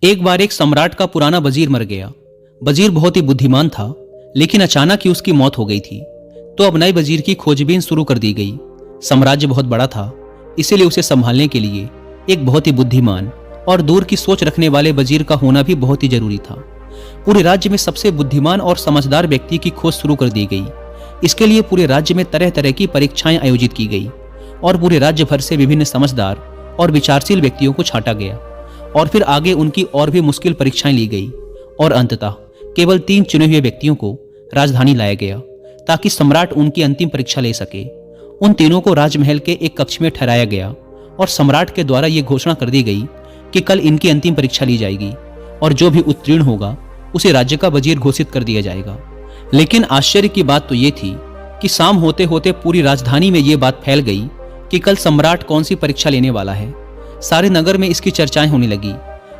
एक बार एक सम्राट का पुराना वजीर मर गया। वजीर बहुत ही बुद्धिमान था, लेकिन अचानक ही उसकी मौत हो गई थी। तो अब नए वजीर की खोजबीन शुरू कर दी गई। साम्राज्य बहुत बड़ा था, इसीलिए उसे संभालने के लिए एक बहुत ही बुद्धिमान और दूर की सोच रखने वाले वजीर का होना भी बहुत ही जरूरी था। पूरे राज्य में सबसे बुद्धिमान और समझदार व्यक्ति की खोज शुरू कर दी गई। इसके लिए पूरे राज्य में तरह तरह की परीक्षाएं आयोजित की गई और पूरे राज्य भर से विभिन्न समझदार और विचारशील व्यक्तियों को छांटा गया और फिर आगे उनकी और भी मुश्किल परीक्षाएं ली गई और अंततः केवल 3 चुने हुए व्यक्तियों को राजधानी लाया गया ताकि सम्राट उनकी अंतिम परीक्षा ले सके। उन तीनों को राजमहल के एक कक्ष में ठहराया गया और सम्राट के द्वारा यह घोषणा कर दी गई कि कल इनकी अंतिम परीक्षा ली जाएगी और जो भी उत्तीर्ण होगा उसे राज्य का वजीर घोषित कर दिया जाएगा। लेकिन आश्चर्य की बात तो ये थी कि शाम होते होते पूरी राजधानी में ये बात फैल गई कि कल सम्राट कौन सी परीक्षा लेने वाला है। सारे नगर में इसकी चर्चाएं होने लगी।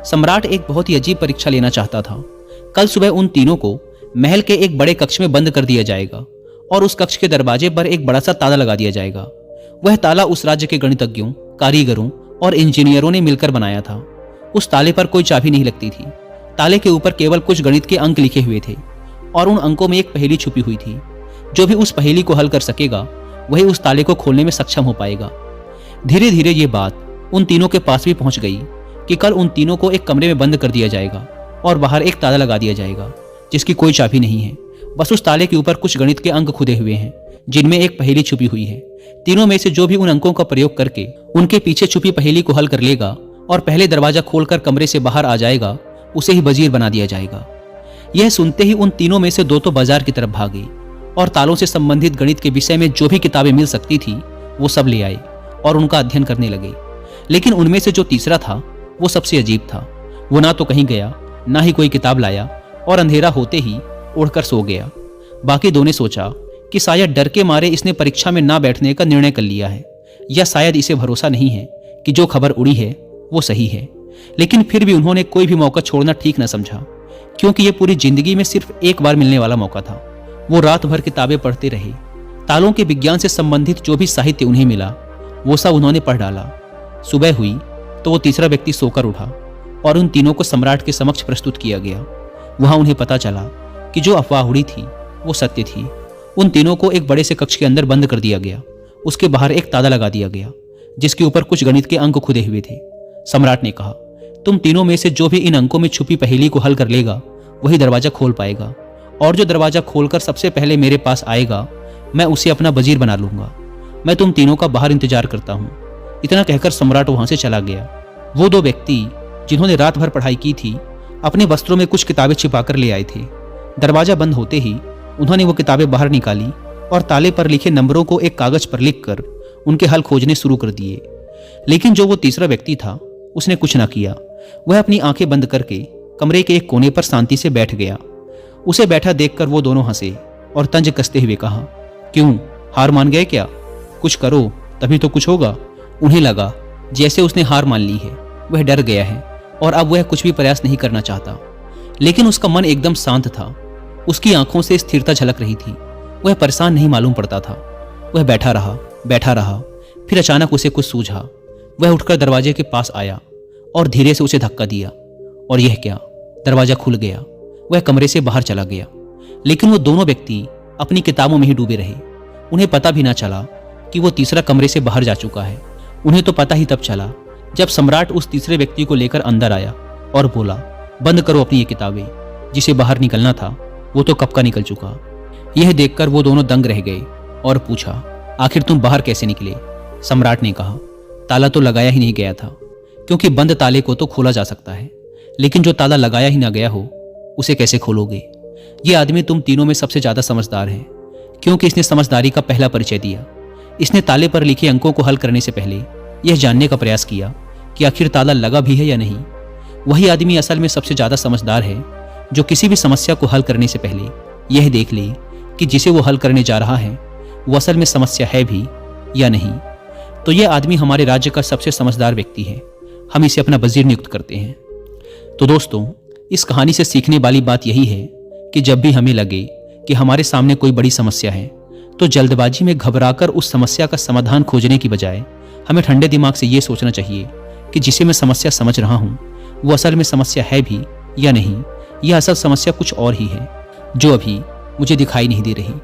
सम्राट एक बहुत ही अजीब परीक्षा लेना चाहता था। कल सुबह उन तीनों को महल के एक बड़े कक्ष में बंद कर दिया जाएगा और उस कक्ष के दरवाजे पर एक बड़ा सा ताला लगा दिया जाएगा। वह ताला उस राज्य के गणितज्ञों, कारीगरों और इंजीनियरों ने मिलकर बनाया था। उस ताले पर कोई चाबी नहीं लगती थी। ताले के ऊपर केवल कुछ गणित के अंक लिखे हुए थे और उन अंकों में एक पहेली छुपी हुई थी। जो भी उस पहेली को हल कर सकेगा वही उस ताले को खोलने में सक्षम हो पाएगा। धीरे धीरे ये बात उन तीनों के पास भी पहुंच गई कि कल उन तीनों को एक कमरे में बंद कर दिया जाएगा और बाहर एक ताला लगा दिया जाएगा जिसकी कोई चाबी नहीं है। बस उस ताले के ऊपर कुछ गणित के अंक खुदे हुए हैं जिनमें एक पहेली छुपी हुई है। तीनों में से जो भी उन अंकों का प्रयोग करके उनके पीछे छुपी पहेली को हल कर लेगा और पहले दरवाजा खोलकर कमरे से बाहर आ जाएगा उसे ही वजीर बना दिया जाएगा। यह सुनते ही उन तीनों में से 2 तो बाजार की तरफ भागे और तालों से संबंधित गणित के विषय में जो भी किताबें मिल सकती थी वो सब ले आए और उनका अध्ययन करने लगे। लेकिन उनमें से जो तीसरा था वो सबसे अजीब था। वो ना तो कहीं गया, ना ही कोई किताब लाया और अंधेरा होते ही उड़कर सो गया। बाकी 2 ने सोचा कि शायद डर के मारे इसने परीक्षा में ना बैठने का निर्णय कर लिया है या शायद इसे भरोसा नहीं है कि जो खबर उड़ी है वो सही है। लेकिन फिर भी उन्होंने कोई भी मौका छोड़ना ठीक न समझा, क्योंकि ये पूरी जिंदगी में सिर्फ एक बार मिलने वाला मौका था। वो रात भर किताबें पढ़ते रहे। तालों के विज्ञान से संबंधित जो भी साहित्य उन्हें मिला वो सब उन्होंने पढ़ डाला। सुबह हुई तो वो तीसरा व्यक्ति सोकर उठा और उन तीनों को सम्राट के समक्ष प्रस्तुत किया गया। वहां उन्हें पता चला कि जो अफवाह उड़ी थी वो सत्य थी। उन तीनों को एक बड़े से कक्ष के अंदर बंद कर दिया गया। उसके बाहर एक ताला लगा दिया गया जिसके ऊपर कुछ गणित के अंक खुदे हुए थे। सम्राट ने कहा, तुम तीनों में से जो भी इन अंकों में छुपी पहेली को हल कर लेगा वही दरवाजा खोल पाएगा और जो दरवाजा खोलकर सबसे पहले मेरे पास आएगा मैं उसे अपना वजीर बना लूंगा। मैं तुम तीनों का बाहर इंतजार करता हूं। इतना कहकर सम्राट वहां से चला गया। वो 2 व्यक्ति जिन्होंने रात भर पढ़ाई की थी अपने वस्त्रों में कुछ किताबें छिपाकर ले आए थे। दरवाजा बंद होते ही उन्होंने वो किताबें बाहर निकाली और ताले पर लिखे नंबरों को एक कागज पर लिखकर उनके हल खोजने शुरू कर दिए। लेकिन जो वो तीसरा व्यक्ति था उसने कुछ ना किया। वह अपनी आंखें बंद करके कमरे के एक कोने पर शांति से बैठ गया। उसे बैठा देखकर वो दोनों हंसे और तंज कसते हुए कहा, क्यों, हार मान गए क्या? कुछ करो तभी तो कुछ होगा। उन्हें लगा जैसे उसने हार मान ली है। वह डर गया है और अब वह कुछ भी प्रयास नहीं करना चाहता। लेकिन उसका मन एकदम शांत था। उसकी आंखों से स्थिरता झलक रही थी। वह परेशान नहीं मालूम पड़ता था। वह बैठा रहा। फिर अचानक उसे कुछ सूझा। वह उठकर दरवाजे के पास आया और धीरे से उसे धक्का दिया और यह क्या, दरवाजा खुल गया। वह कमरे से बाहर चला गया। लेकिन वो दोनों व्यक्ति अपनी किताबों में ही डूबे रहे। उन्हें पता भी ना चला कि वो तीसरा कमरे से बाहर जा चुका है। उन्हें तो पता ही तब चला जब सम्राट उस तीसरे व्यक्ति को लेकर अंदर आया और बोला, बंद करो अपनी ये किताबें। जिसे बाहर निकलना था वो तो कब का निकल चुका। यह देखकर वो दोनों दंग रह गए और पूछा, आखिर तुम बाहर कैसे निकले? सम्राट ने कहा, ताला तो लगाया ही नहीं गया था, क्योंकि बंद ताले को तो खोला जा सकता है, लेकिन जो ताला लगाया ही ना गया हो उसे कैसे खोलोगे? ये आदमी तुम तीनों में सबसे ज्यादा समझदार है, क्योंकि इसने समझदारी का पहला परिचय दिया। इसने ताले पर लिखे अंकों को हल करने से पहले यह जानने का प्रयास किया कि आखिर ताला लगा भी है या नहीं। वही आदमी असल में सबसे ज्यादा समझदार है जो किसी भी समस्या को हल करने से पहले यह देख ले कि जिसे वो हल करने जा रहा है वो असल में समस्या है भी या नहीं। तो यह आदमी हमारे राज्य का सबसे समझदार व्यक्ति है। हम इसे अपना वजीर नियुक्त करते हैं। तो दोस्तों, इस कहानी से सीखने वाली बात यही है कि जब भी हमें लगे कि हमारे सामने कोई बड़ी समस्या है तो जल्दबाजी में घबराकर उस समस्या का समाधान खोजने की बजाय हमें ठंडे दिमाग से ये सोचना चाहिए कि जिसे मैं समस्या समझ रहा हूँ वो असल में समस्या है भी या नहीं, यह असल समस्या कुछ और ही है जो अभी मुझे दिखाई नहीं दे रही।